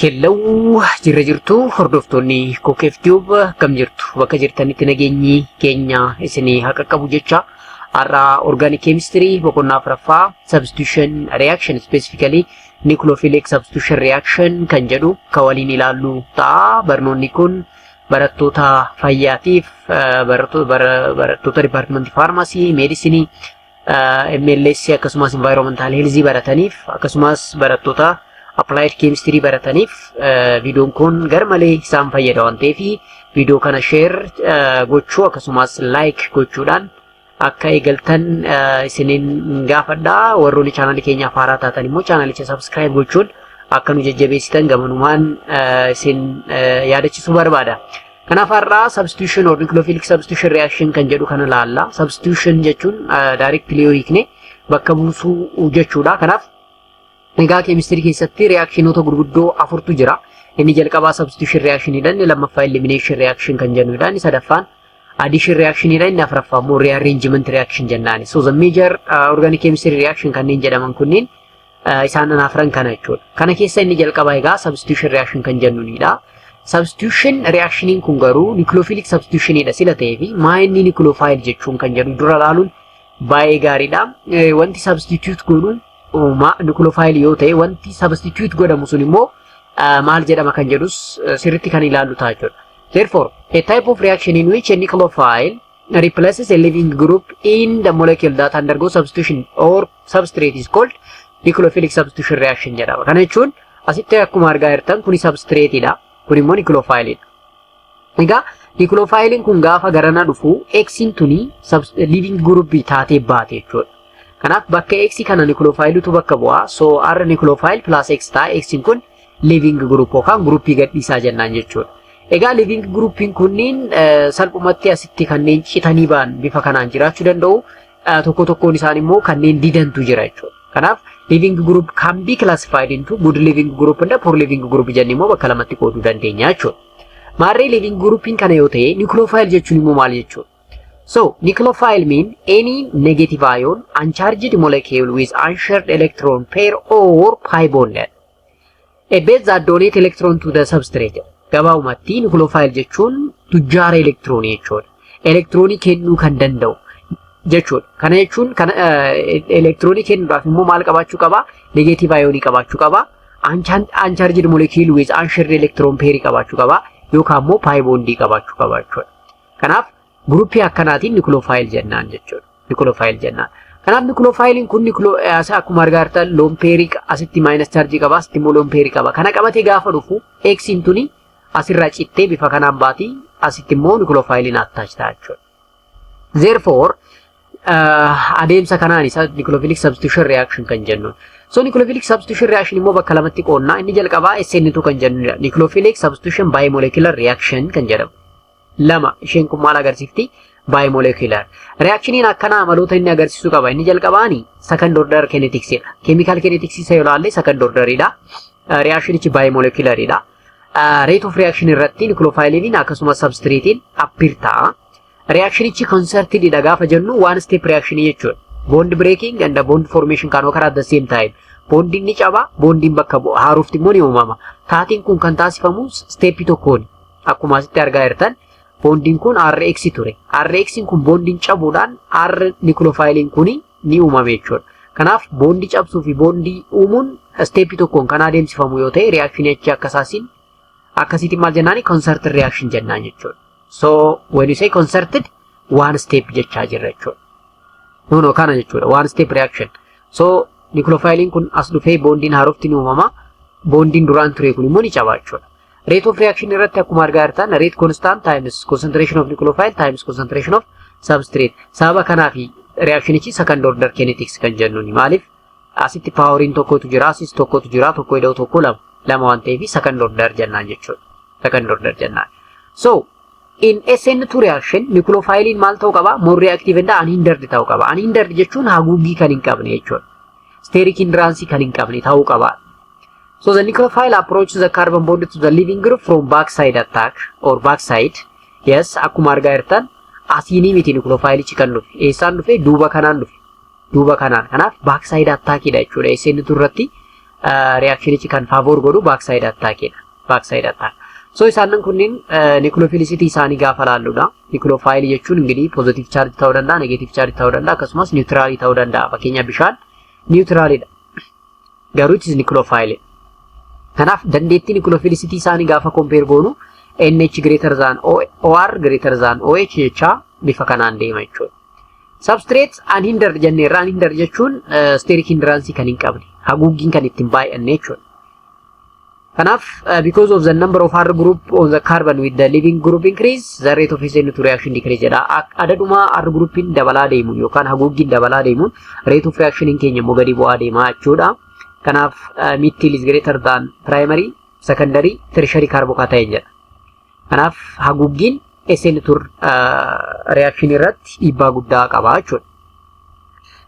Hello, jirtu hordoftoonni Kookeef Tube kam jirtu bakka jirtanitti nageenyi keenya isinii haqa qabu jecha arra organic chemistry boqonnaa afuraffaa substitution reaction specifically nucleophilic substitution reaction kan jedhu ka waliin ilaallu ta'a. Barnoonni kun barattoota fayyaatiif barattoota department pharmacy, medicine, MLS akkasumas environmental health barataniif akkasumas barattoota applied chemistry barataniif videoon kun garmalee isaan fayyada waan ta'eef video kana share gochuu akkasumas like gochuudhaan akka eegaltan isiniin gaafadha. Warroonni channel keenya haaraa taatan immoo channelicha subscribe gochuun akka nu jajjabeessitan gamanumaan isin yaadachiisuu barbaada. Kanaaf har'a substitution or nucleophilic substitution reaction kan jedhu kana laalla. Substitution jechuun directly yoo hiikne bakka buusuu jechuudha. Kanaaf egaa chemistry keessatti reactionoota gurguddoo afurtu jira. Inni jalqabaa substitution reaction jedhan, lammaffaa elimination reaction kan jennuudhaan, sadaffaan addition reaction jedhan, inni afuraffaa immoo rearrangement reaction jennaani. So the major organic chemistry reaction kanneen jedhaman kunniin isaan afran kana jechuudha. Kana keessa inni jalqabaa egaa substitution reaction kan jennuunidha. Substitution reactioniin kun garuu nucleophilic substitutionidha sila ta'ee fi maa inni nucleophile jechuun kan jedhu dura laaluun baay'ee gaariidha. Wanti substitute godhuun nucleophile yoo ta'e wanti substitute godhamu sun immoo maal jedhama kan jedhus sirriitti kan ilaallu ta'a jechuudha. Therefore, a type of reaction in which a nucleophile replaces a living group in the molecule that undergoes substitution or substrate is called nucleophilic substitution reaction jedhama. Kana jechuun asitti akkuma argaa jirtan kuni substrateidha. Kun immoo nucleophileidha. Egaa nucleophile kun gaafa garana dhufu X'n tuni living group taatee baate jechuudha. Kanaaf bakka X kana nucleophile tu bakka bu'a. So R nucleophile plus X ta'a. X kun living group yookaan groupii gadhiisaa jennaan jechuudha. Egaa living groupiin kunniin salphumatti asitti kanneen citanii ba'an bifa kanaan jiraachuu danda'u. Tokko tokkoon isaan immoo kanneen didantu jira jechuudha. Kanaaf living group can be classified into good living group and poor living group jennee immoo bakka lamatti qooduu dandeenya jechuudha. Maarree living groupiin kana yoo ta'e nucleophile jechuun immoo maal jechuudha? So, nucleophile mean any negative ion uncharged molecule with unshared electron pair or pi bonded. A base that donate electron to the substrate. Gabaabumatti nucleophile jechuun tujjaara elektiroonii jechuudha. Elektiroonii kennuu kan danda'u jechuudha. Kana jechuun elektiroonii kennuudhaaf immoo maal qabaachuu qaba? Negative ion qabaachuu qaba. Uncharged molecule with unshared electron pair qabaachuu qaba. Yookaan immoo pi bondii qabaachuu qaba jechuudha. Kanaaf Gruppii akkanaatiin nucleophile jennaan jechuudha. Nucleophile jennaan. Kanaaf nucleophilein kun akkuma argaa jirtan lone pair asitti minus charge qaba, asitti immoo lone pair qaba. Kana qabatee gaafa dhufu X'n tuni asirraa cittee bifa kanaan baati, asitti immoo nucleophilein attach ta'a jechuudha. Therefore, adeemsa kanaan isa nucleophilic substitution reaction kan jennuun. So nucleophilic substitution reaction immoo bakka lamatti qoonnaa. Inni jalqabaa SN2 kan jennudha. Nucleophilic substitution bimolecular reaction kan jedhamu. Lama isheen kun maal agarsiifti? Bimolecular. Reactioniin akkana amaloota inni agarsiisu qaba. Inni jalqabaani second order kineticsdha. Chemical kinetics isa yoo ilaalle second orderidha. Reactionichi bimolecularidha. Rate of reaction irratti nucleophilein akkasumas substratein appear ta'a. Reactionichi concerted dha gaafa jennu one step reaction jechuudha. Bond breaking and bond formation kan occur at the same time. Bondiin ni caba, bondiin bakka bu'a. Haarufti immoo ni uumama. Taatiin kun kan taasifamu step tokkoon. Akkuma asitti argaa jirtan bondiin kun RX ture. RX kun bondiin cabuudhaan R nucleophilein kun ni uumame jechuudha. Kanaaf bondii cabsuu fi bondii uumuun step tokkoon kan adeemsifamu yoo ta'e reaction achi akkasitti maal jennaani concerted reaction jennaan jechuudha. So when you say concerted one step jechaa jirra jechuudha. No kana jechuudha one step reaction. So nucleophilein kun as dhufee bondiin haarofti ni uumama. Bondiin duraan ture kun immoo ni caba jechuudha. Rate of reaction irratti akkuma argaa jirtan rate constant times concentration of nucleophile times concentration of substrate. Sababa kanaafi reactionichi second order kinetics kan jennuuni. Maaliif asitti poweriin tokkotu jira, asis tokkotu jira, tokko ida'u tokko lama waan ta'eef second order jennaan jechuudha. Second order jennaan. So in SN2 reaction nucleophilein maal ta'uu qaba? More reactive and unhindered ta'uu qaba. Unhindered jechuun haguuggii kan hin qabne jechuudha. Steric hindrance kan hin qabne ta'uu qaba. So the nucleophile approaches the carbon bond to the living group from backside attack or backside. Yes, akkuma argaa jirtan asiinii miti nucleophilichi kan dhufe. Eessaan dhufe? Duuba kanaan dhufe. Duuba kanaan. Kanaaf backside attack dha jechuudha. SN2 irratti reactionichi kan favor godhu backside attackidha. Backside attack. So isaanan kunniin nucleophilicity isaanii gaafa laalludha. Nucleophile jechuun ingidihi positive charge ta'uu danda'a, negative charge ta'uu danda'a, akkasumas neutral ta'uu danda'a. Fakkeenyaaf bishaan neutralidha. Garuu it is nucleophile. Kanaaf dandeettii nucleophilicity isaanii gaafa compare goonu NH greater than OR greater than OH jecha bifa kanaan deema jechuudha. Substrates unhindered jenneerra, unhindered jechuun steric hindrance kan hin qabne, haguuggiin kan ittiin baay'anne jechuudha. Kanaaf because of the number of R group on the carbon with the leaving group increase, the rate of SN2 reaction decrease jedha. Adaduma R groupin dabalaa deemuun yookaan haguuggiin dabalaa deemuun rate of reaction keenya immoo gadi bu'aa deemaa jechuudha. Kanaaf methyl is greater than primary, secondary, tertiary carbocation jedha. Kanaaf haguuggiin SN2 reaction irratti dhiibbaa guddaa qaba jechuudha.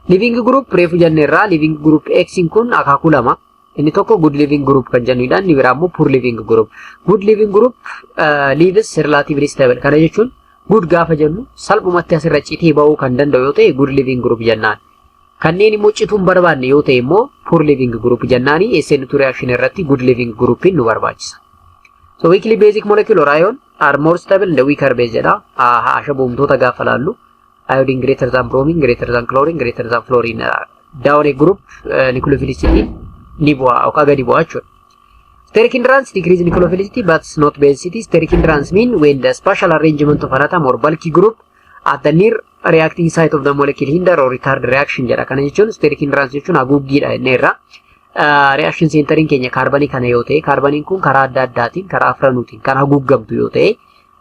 Living group reefu jenneerra, living group X kun akaakuu lama. Inni tokko good living group kan jennudha, inni biraa immoo poor living group. Good living group leaves relatively stable. Kana jechuun good gaafa jennu salphumatti asirra citee ba'uu kan danda'u yoo ta'e good living group jennaan. Kanneen immoo cituu hin barbaanne yoo ta'e immoo poor living group jennaani. SN2 reaction irratti good living group nu barbaachisa. So weakly basic molecular ion are more stable in the weaker base jedha. Ashaboomtoota gaafa laallu iodine greater than bromine, greater than chlorine, greater than fluorine. Down a group nucleophilicity ni bu'a yookaan gadi bu'a jechuudha. Steric hindrance decrease nucleophilicity but not basicity. Steric hindrance mean when the spatial arrangement of an atom or bulky group at the near reacting site of the molecule hinder or retard reaction jedha. Kana jechuun steric hindrance jechuun haguuggiidha jenneerra. Reaction centering keenya kaarbanii kana yoo ta'e, kaarbaniin kun karaa adda addaatiin, karaa afranuutiin kan haguuggamtu yoo ta'e,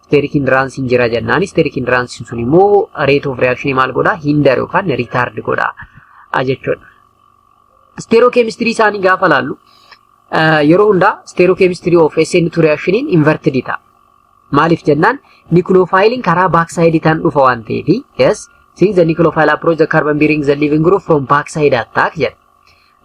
steric hindrance hin jira jennaani. Steric hindrance sun immoo rate of reaction maal godha? Hinder yookaan retard godha jechuudha. Stereochemistry isaanii gaafa laallu yeroo hundaa stereochemistry of SN2 reaction inverted ta'a. Maaliif jennaan nucleophile karaa backside taan dhufa waan ta'eef, yes, since the nucleophile approach the carbon bearing the living group from backside attack jedha.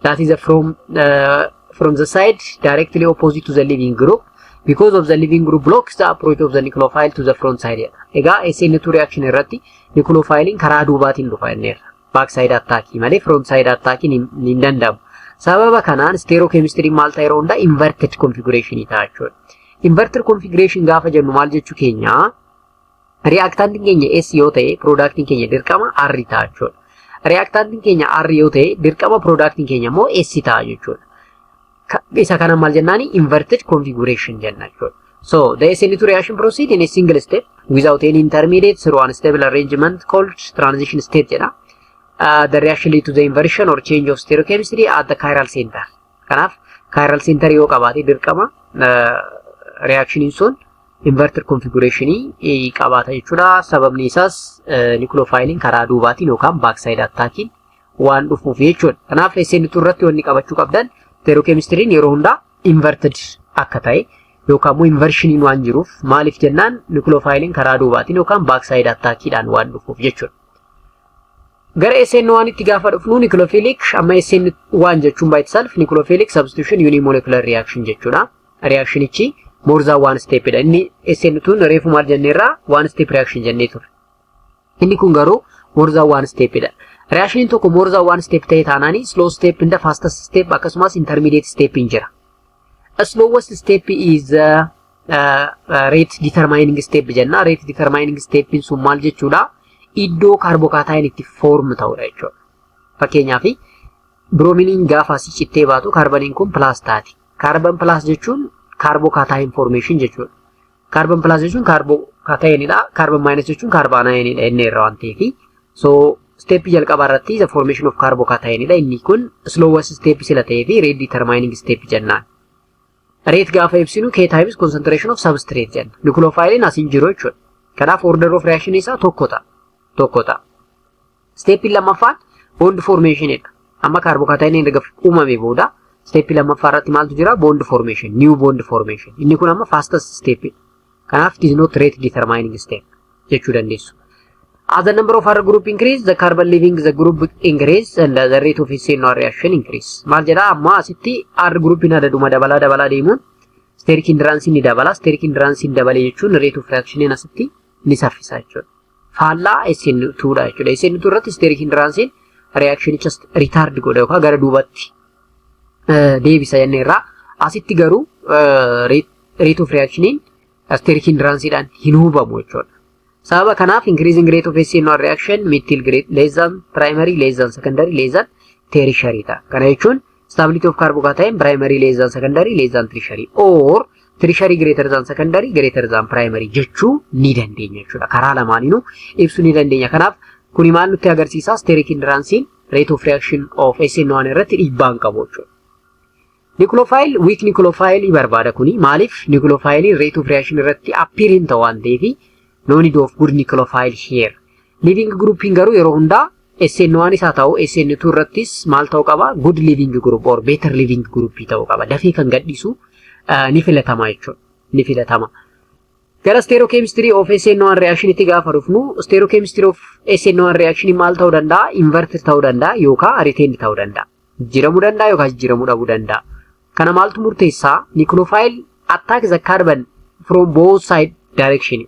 That is from the side directly opposite to the living group because of the living group blocks the approach of the nucleophile to the front side jedha. Egaa SN2 reaction irratti nucleophile karaa duubaatiin dhufa jenneerra. Backside attack malee front side attack hin danda'amu. Sababa kanaan stereochemistry maal ta'e yeroo hundaa inverted configuration ta'a jechuudha. Inverted configuration gaafa jennu maal jechuu keenya? Reactantiin keenya S yoo ta'e productiin keenya dirqama R ta'a jechuudha. Reactantiin keenya R yoo ta'e dirqama productiin keenya immoo S ta'a jechuudha. Isa kana maal jennaani? Inverted configuration jenna jechuudha. So the SN2 reaction proceed in a single step without any intermediate through unstable arrangement called transition state jedha. The reaction lead to the inversion or change of stereochemistry at the chiral center. Kanaaf chiral center yoo qabaate dirqama reaction sun inverted configuration qabaata jechuudha. Sababni isaas nucleophile karaa duubaatiin yookaan backside attacking waan dhufuuf jechuudha. Kanaaf SN2 irratti wanni qabachuu qabdan stereochemistry yeroo hundaa inverted akka ta'e yookaan immoo inversion waan jiruuf maaliif jennaan nucleophile karaa duubaatiin yookaan backside attacking waan dhufuuf jechuudha. Gara SN1 itti gaafa dhufnu nucleophilic amma SN1 jechuun by itself nucleophilic substitution unimolecular reaction jechuudha. Reactionichi more than one step dha. Inni SN2 reefu maal jenneerra one step reaction jennee ture. Inni kun garuu more than one step dha. Reaction tokko more than one step ta'e taanaani slow step and fastest step akkasumas intermediate step hin jira. A slowest step is rate determining step jenna. Rate determining step sun maal jechuudha? Iddoo carbocation itti form ta'udha jechuudha. Fakkeenyaaf brominiin gaafa asii cittee baatu carboniin kun plus taati. Carbon plus jechuun carbocation formation jechuudha. Carbon plus jechuun carbocationidha. Carbon minus jechuun carbanineidha inni irraa waan ta'eef. So step jalqabaa irratti the formation of carbocationidha. Inni kun slowest step sila ta'eef rate determining step jennaan. Rate gaafa ibsinu K times concentration of substrate jenna. Nucleophile asiin jiru jechuudha. Kanaaf order of reaction isaa tokko ta'a. Step lammaffaan bond formation dha. Amma carbocation erga uumame booda step lammaffaa irratti maaltu jira? Bond formation, new bond formation. Inni kun amma fastest step. Kanaaf it is not rate determining step jechuu dandeessu. As the number of R group increase, the carbon leaving the group increase and the rate of SN1 reaction increase. Maal jedha amma asitti R group hin adaduma dabalaa deemuun steric hindrance ni dabala. Steric hindrance hin dabale jechuun rate of reaction asitti ni saffisa jechuudha. Faallaa SN2 dha jechuudha. SN2 irratti steric hindrance reaction just retard godha yookaan gara duubatti deebisa jenneerra. Asitti garuu rate of reaction steric hindrance dhaan hin hubamu jechuudha. Sababa kanaaf increasing rate of SN1 reaction methyl grade less than primary less than secondary less than tertiary ta. Kana jechuun stability of carbocation primary less than secondary less than tertiary or tertiary greater than secondary greater than primary jechuu ni dandeenya jechuudha. Karaa lamaaninu ibsuu ni dandeenya. Kanaaf kuni maal nutti agarsiisa? Steric hindrance rate of reaction of SN1 irratti dhiibbaa qabu jechuudha. Nucleophile weak nucleophile barbaada kuni maalif nucleophile rate of reaction irratti appear hin ta'u waan ta'eef no need of good nucleophile here. Living grouping garuu yeroo hundaa SN1 isaa ta'u SN2 irrattis maal ta'u qaba? Good living group or better living group ta'u qaba. Dafee kan gadhiisu ni filatama jechuudha. Ni filatama. Gara stereochemistry of SN1 reaction itti gaafa dhufnu stereochemistry of SN1 reaction maal ta'uu danda'a? Invert ta'uu danda'a yookaan retain ta'uu danda'a. Jijjiiramuu danda'a yookaan jijjiiramuu dhabuu danda'a. Kana maaltu murteessaa? Nucleophile attack the carbon from both side direction.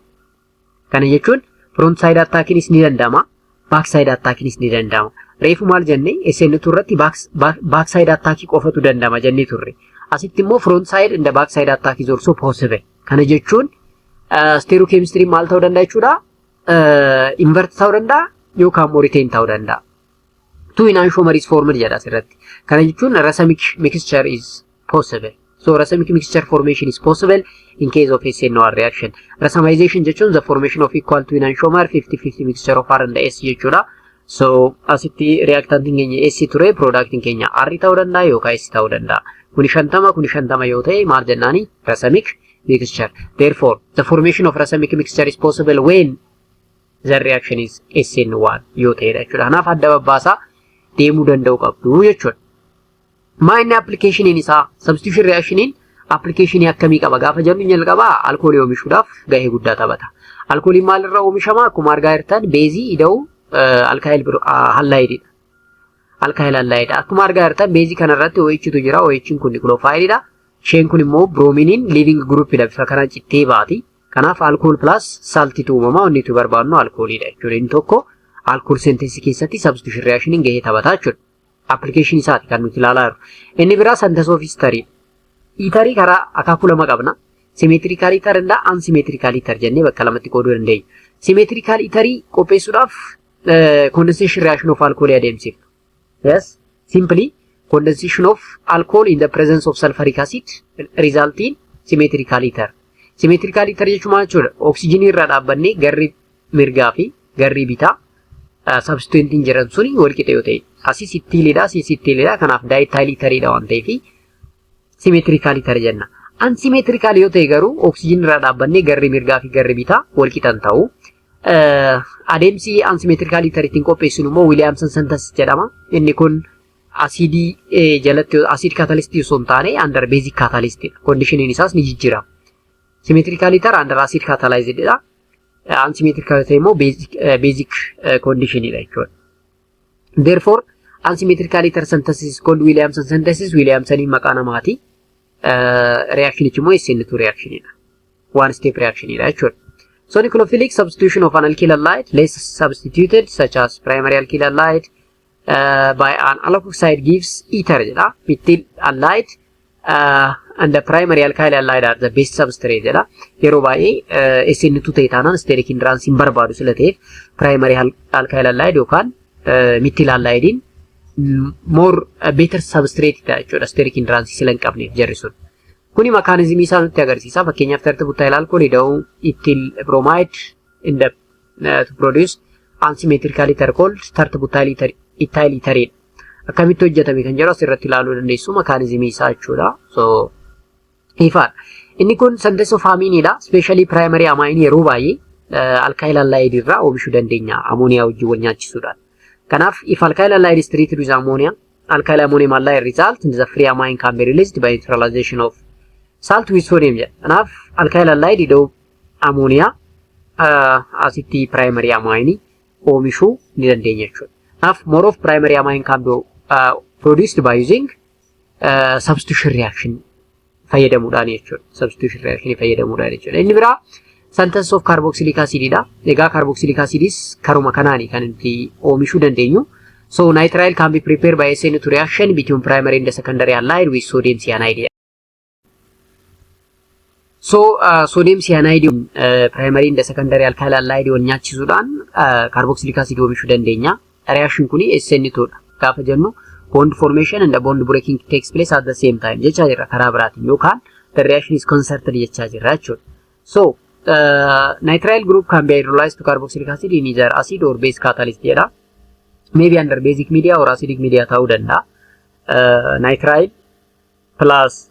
Kana jechuun front side attackinis ni danda'ama, back side attackinis ni danda'ama. Reefu maal jenne SN2 irratti back side attack qofatu danda'ama jennee turre. Asitti immoo front side and back side attack is also possible. Kana jechuun stereochemistry maal ta'uu danda'a jechuudha? Invert ta'uu danda'a yookaan retain ta'uu danda'a. Two enantiomer is formed jedha asirratti. Kana jechuun racemic mixture is possible. So racemic mixture formation is possible in case of SN1 reaction. Racemization jechuun the formation of equal to enantiomer 50-50 mixture of R and S jechuudha. So asitti reactant keenya S ture, product keenya R ta'uu danda'a yookaan S ta'uu danda'a. Kuni 50 yoo ta'e maal jennaani? Racemic mixture. Therefore, the formation of racemic mixture is possible when the reaction is SN1 yoo ta'edha jechuudha. Kanaaf adda babbaasa deemuu danda'u qabdu jechuudha. Maayinni application isaa substitution reaction application akkamii qaba gaafa jennu jalqabaa alkoolii oomishuudhaaf gahee guddaa taphata. Alkooliin maalirraa oomishama? Akkuma argaa jirtan beezii ida'u alkaayil hallayididha. Alkaayil hallayidha. Akkuma argaa jirtan beezii kanarratti OHtu jira. OH'n kun nucleophile. Isheen kun immoo brominiin living groupidha. Bifa kanaan cittee baati. Kanaaf alcohol plus saltitu uumama. Wanni nuti barbaadnu alkooliidha jechuudha. Inni tokko alcohol synthesis keessatti substitution reaction gahee taphata jechuudha. Application isaati kan nuti ilaalaa jirru. Inni biraa synthesis of ether. Ether karaa akaakuu lama qabna. Symmetrical ether and unsymmetrical ether jennee bakka lamatti qooduu dandeenya. Symmetrical ether qopheessuudhaaf condensation reaction of alcohol adeemsifna. Yes, simply condensation of alcohol in the presence of sulfuric acid result in symmetrical ether. Symmetrical ether jechuun maal jechuudha? Oksijiinii irraa dhaabbannee garri mirgaa fi garri bitaa substituent jiran suni wal qixa yoo ta'e asis ittiilidha, asis ittiilidha. Kanaaf diethyl etheridha waan ta'eef symmetrical ether jenna. Unsymmetrical yoo ta'e garuu oksijiinii irraa dhaabbannee garri mirgaa fi garri bitaa wal qixan ta'u. Adeemsi unsymmetrical ether ittiin qopheessinu immoo Williamson synthesis jedhama. Inni kun asidii jalatti acid catalyst osoo hin taane under basic catalyst dha. Conditionin isaas ni jijjiirama. Symmetrical ether under acid catalyzed dha. Unsymmetrical ether immoo basic condition dha jechuudha. Therefore, unsymmetrical ether synthesis is called Williamson synthesis. Williamsoniin maqaa namaati. Reaction immoo SN2 reaction dha. One step reaction dha jechuudha. So nucleophilic substitution of an alkyl halide less substituted such as primary alkyl halide by an alkoxide gives ether jedha. Methyl halide and the primary alkyl halide are the best substrate jedha. Yeroo baay'ee SN2 ta'e taanaan steric hindrance hin barbaadu sila ta'eef primary alkyl halide yookaan methyl halidein more better substrate dha jechuudha. Steric hindrance sila hin qabneef jarri sun. Kuni mekaanizimii isaa nutti agarsiisa. Fakkeenyaaf tertibutyl alcohol ida'uu ethyl bromide in the to produce unsymmetrical ether called tertibutyl ethyl etherine. Akkamitti hojjetame kan jedhu asirratti ilaaluu dandeessu mekaanizimii isaa jechuudha. So ifaan inni kun synthesis of amine dha. Especially primary amine yeroo baay'ee alkyl halide irraa oomishuu dandeenya ammonia wajjin wal nyaachisuudhaan. Kanaaf if alkyl halide is treated with ammonia, alkyl ammonium halide result in the free amine can be released by neutralization of salt with sodium jedha. Kanaaf alkyl halide ida'uu ammonia asitti primary amine oomishuu ni dandeenya jechuudha. Kanaaf more of primary amine can be produced by using substitution reaction fayyadamuudhaan jechuudha. Substitution reaction fayyadamuudhaan jechuudha. Inni biraa synthesis of carboxylic acid dha. Egaa carboxylic acidis karuma kanaani kan itti oomishuu dandeenyu. So nitrile can be prepared by SN2 reaction between primary and the secondary alkyl with sodium cyanide. So sodium cyanide primary and the secondary alkyl alkyl nyachisuudhaan carboxylic acid oomishuu dandeenya. Reaction kuni SN2 dha. Gaafa jennu bond formation and the bond breaking takes place at the same time. Jecha jirra karaa biraatiin yookaan the reaction is concerted jecha jirra jechuudha. So nitrile group can be hydrolyzed to carboxylic acid in either acid or base catalyst jedha. Maybe under basic media or acidic media ta'uu danda'a. Nitrile plus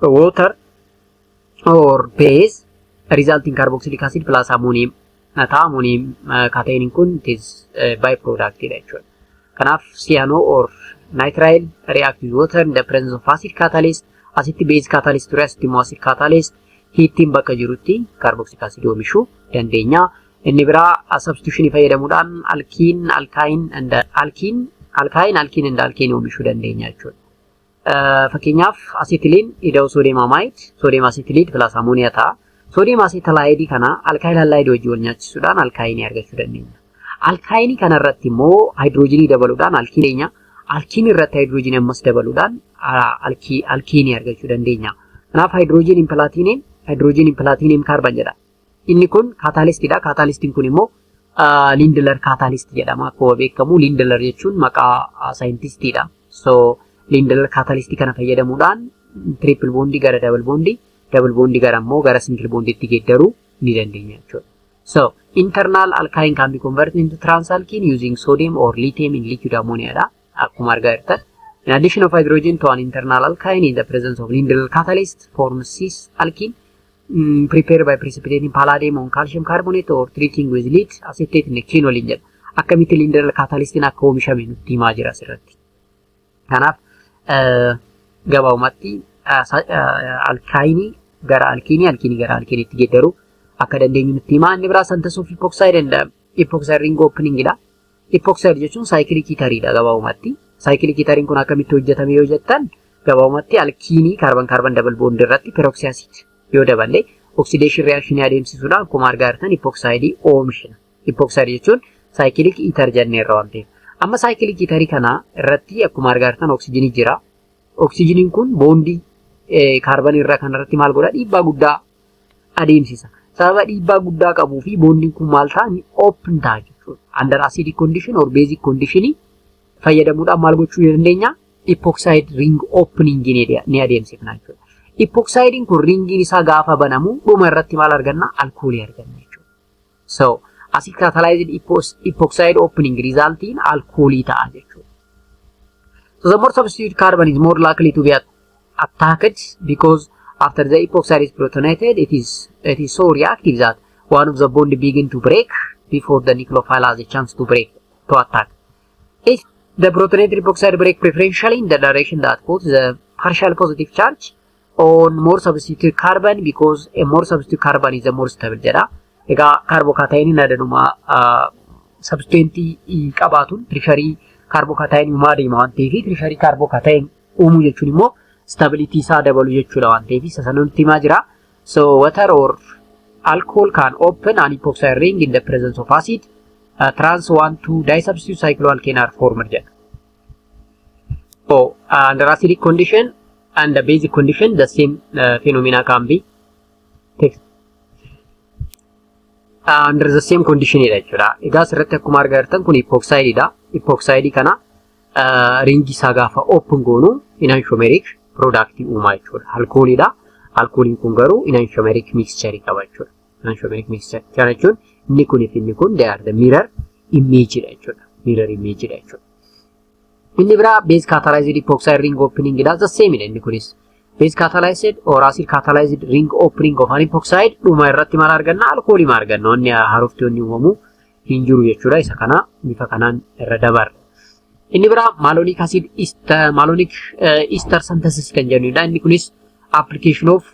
water or base resulting carboxylic acid plus ammonium. Ammonium cation kun is byproduct jechuudha. Kanaaf cyano or nitrile react with water in the presence of acid catalyst, acid base catalyst to acid acid catalyst, heating bakka jirutti carboxylic acid oomishuu dandeenya. Inni biraa substitution fayyadamuudhaan alkene and alkene oomishuu dandeenya jechuudha. Fakkeenyaaf acetylene ida'u sodium amide, sodium acetylate plus ammonia ta'a. Sodium acetylide kana alkyl halide wajjin wal nyaachisuudhaan alkyne argachuu dandeenya. Alkyne kana irratti immoo hydrogen dabaluudhaan alkene irratti hydrogen ammas dabaluudhaan alkene argachuu dandeenya. Kanaaf hydrogen in platinum carbon jedha. Inni kun catalyst dha. Catalystiin kun immoo Lindler catalyst jedhama. Akkuma beekamu Lindler jechuun maqaa scientist dha. So Lindler catalyst kana fayyadamuudhaan triple bond gara double bond gara immoo gara single bond itti geeddaruu ni dandeenya jechuudha. So internal alkyne can be converted into transalkene using sodium or lithium in liquid ammonia dha. Akkuma argaa jirtan. In addition of hydrogen to an internal alkyne in the presence of Lindler catalyst forms cis alkene. Prepared by precipitating palladium on calcium carbonate or treating with lead acetate in quinolin jedha. Akkamitti Lindler catalystiin akka oomishame nutti himaa jira asirratti. Kanaaf gabaabumatti alkyne gara alkene gara alkeneetti geeddaruu akka dandeenyu nutti himaa. Inni biraa synthesis of epoxide and epoxide ring opening dha. Epoxide jechuun cyclic ether dha gabaabumatti. Cyclic ether kun akkamitti hojjetame yoo jettan gabaabumatti alkene carbon double bond irratti peroxy acid yoo daballe oxidation reaction adeemsisuudhaan akkuma argaa jirtan epoxide oomishna. Epoxide jechuun cyclic ether jenneerra waan ta'eef. Amma cyclic ether kana irratti akkuma argaa jirtan oxygen jira. Oxygen kun bondii carbon irra kan irratti maal godha? Dhiibbaa guddaa adeemsisa. Sababa dhiibbaa guddaa qabuu fi bondiin kun maal ta'a? Open ta'a jechuudha. Under acidic condition or basic condition fayyadamuudhaan maal gochuu dandeenya? Epoxide ring opening ni adeemsifna jechuudha. Epoxide kun ringiin isaa gaafa banamu dhuma irratti maal arganna? Alkoolii arganna jechuudha. So acid catalyzed epoxide opening result in alkoolii ta'a jechuudha. So the more substitute carbon is more likely to be attacked because after the epoxide is protonated, it is so reactive that one of the bond begin to break before the nucleophile has a chance to attack. If the protonated epoxide break preferentially in the direction that puts the partial positive charge on more substitute carbon because a more substitute carbon is a more stable jedha. Egaa carbocation addanuma substituent qabaatuun tertiary carbocation uumaa deema waan ta'eef tertiary carbocation uumuu jechuun immoo stability isaa dabalu jechuudha waan ta'eef isa sana nutti himaa jira. So water or alcohol can open an epoxide ring in the presence of acid. Trans 1,2 disubstitute cycloalkane are formed jedha. So under acidic condition and the basic condition, the same phenomena can be under the same condition jechuudha. Egaa asirratti akkuma argaa jirtan kun epoxide dha. Epoxide kana ringi isaa gaafa open goonu enantiomeric product uumaa jechuudha. Alkoolii dha. Alkooliin kun garuu enantiomeric mixture qaba jechuudha. Enantiomeric mixture kana jechuun inni kun they are the mirror image dha jechuudha. Mirror image dha jechuudha. Inni biraa base catalyzed epoxide ring opening dha. The same dha inni kunis. Base catalyzed or acid catalyzed ring opening of an epoxide dhuma irratti maal arganna? Alkoolii maal arganna? Onni harooftoonni uumamu hin jiru jechuudha. Isa kana bifa kanaan irra dabarra. Inni biraa malonic acid malonic ester synthesis kan jennudha. Inni kunis application of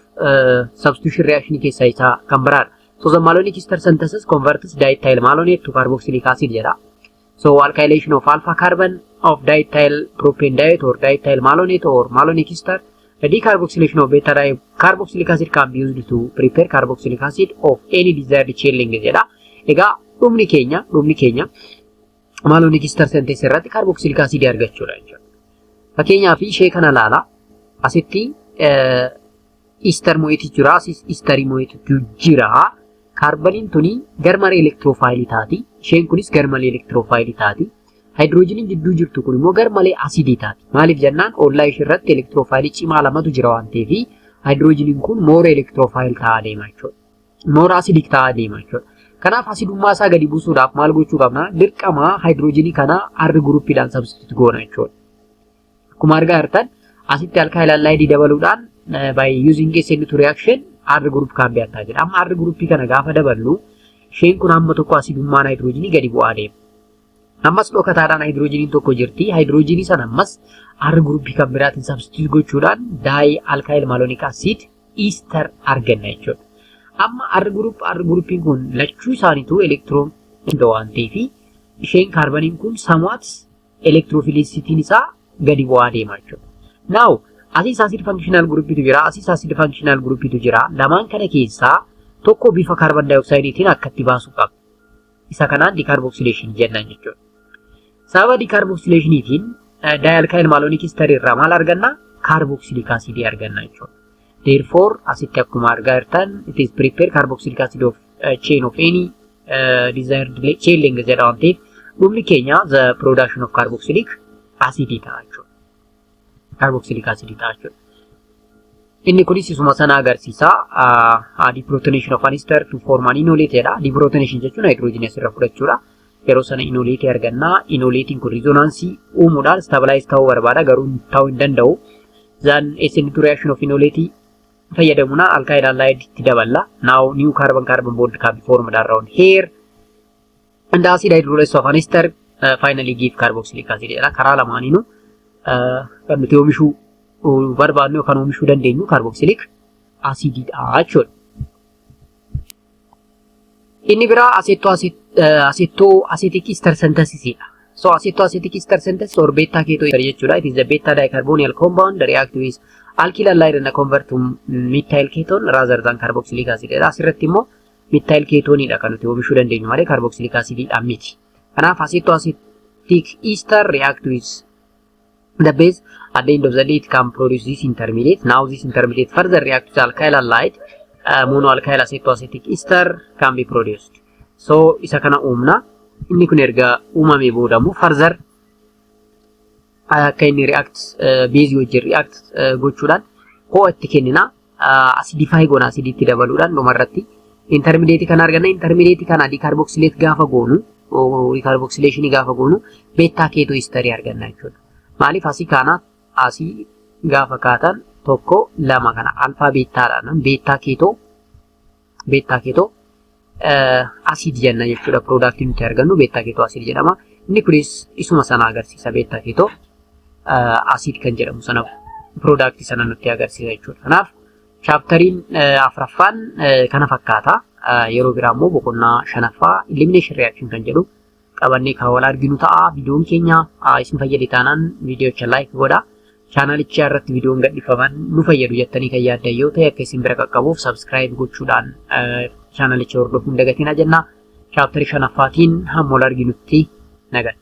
substitution reaction keessaa isa kan biraadha. So the malonic ester synthesis converts diethyl malonate to carboxylic acid jedha. So alkylation of alpha carbon of diethyl propane diet or diethyl malonate or malonic ester. The decarboxylation of beta carboxylic acid can be used to prepare carboxylic acid of any desired chain length jedha. Egaa dhumni keenya malonic ester synthesis irratti carboxylic acid argachuudha jechuudha. Fakkeenyaaf ishee kana laala asitti ester moiety jira, ester moiety jira. Carboniin tuni garmalee electrophile taati. Isheen kunis garmalee electrophile taati. Hydrogeniin jidduu jirtu kun immoo garmalee acidii taati. Maaliif jennaan ollaa ishee irratti electrophile cimaa lamatu jira waan ta'eef hydrogeniin kun more electrophile ta'aa deema jechuudha. More acidic ta'aa deema jechuudha. Kanaaf acidummaa isaa gadi buusuudhaaf maal gochuu qabna? Dirqama hydrogenii kana R groupiidhaan substitute goona jechuudha. Akkuma argaa jirtan asitti alkyl halide dabaluudhaan by using SN2 reaction R group kan beektaa jira. Amma R groupii kana gaafa daballu isheen kun hamma tokko acidummaan hydrogenii gadi bu'aa deema. Ammas dhokataadhaan hydrogeniin tokko jirti. Hydrogenii sana ammas R groupii kan biraatiin substitute gochuudhaan di-alkyl malonic acid ester arganna jechuudha. Amma R groupiin kun lachuu isaaniitu electron waan ta'eef isheen kaarboniin kun somewhat electrophilicity isaa gadi bu'aa deema jechuudha. Now acid functional groupiitu jira, acid functional groupiitu jira. Lamaan kana keessaa tokko bifa carbon dioxideetiin akkatti baasuu qaba. Isa kanaan decarboxylation jennan jechuudha. Sababa decarboxylationiitiin di-alkyl malonic ester irraa maal arganna? Carboxylic acid arganna jechuudha. Therefore, asitti akkuma argaa jirtan, it is prepared carboxylic acid of chain of any desired chain length jedha waan ta'eef dhumni keenya the production of carboxylic acid ta'a jechuudha. Carboxylic acid ta'a jechuudha. Inni kunis isuma sana agarsiisa. Deprotonation of an ester to form an enolate jedha. Deprotonation jechuun hydrogen asirra fudhachuudha. Yeroo sana enolate arganna. Enolatein kun resonaansii uumuudhaan stabilize ta'uu barbaada garuu ta'uu hin danda'u. Then SN2 reaction of enolate fayyadamuna alkyl halide itti daballa. Now new carbon bond can be formed around here. And the acid hydrolysis of an ester finally give carboxylic acid jedha. Karaa lamaaniinuu kan nuti oomishuu barbaadnu yookaan oomishuu dandeenyu carboxylic acididha jechuudha. Inni biraa acetic ester synthesis. So acetic ester synthesis or beta keto ester jechuudha. It is the beta dicarbonyl compound that react with alkyl halide and convert to methyl ketone rather than carboxylic acid. Asirratti immoo methyl ketonidha kan nuti oomishuu dandeenyu malee carboxylic acididha miti. Kanaaf acetic ester react with the base at the end of the day it can produce this intermediate. Now this intermediate further reacts with alkyl halide, monoalkyl acetoacetic ester can be produced. So isa kana uumna. Inni kun erga uumamee boodamu further akka inni react base wajjin react gochuudhaan ho'a itti kennina. Acidify goona aciditti dabaluudhaan dhumarratti intermediate kana arganna. Intermediate kana decarboxylate gaafa goonu decarboxylation gaafa goonu beta keto ester arganna jechuudha. Maaliif asii kana asii gaafa kaatan tokko lama kana alpha betaadhaan beta keto acid jenna jechuudha. Product nuti argannu beta keto acid jedhama. Inni kunis isuma sana agarsiisa beta keto acid kan jedhamu sana product sana nuti agarsiisa jechuudha. Kanaaf chapteriin afraffaan kana fakkaata. Yeroo biraa immoo boqonnaa shanaffaa elimination reaction kan jedhu qabannee kan wal arginu ta'a. Viidiyoon keenya isin fayyade taanaan viidiyoocha like godha. Chaanalicha irratti viidiyoon gadhiifaman nu fayyadu jettanii kan yaaddan yoo ta'e akka isin bira qaqqabuuf subscribe gochuudhaan chaanalicha hordofuun dagatina jenna. Chapterii shanaffaatiin hamma wal arginutti nagaan.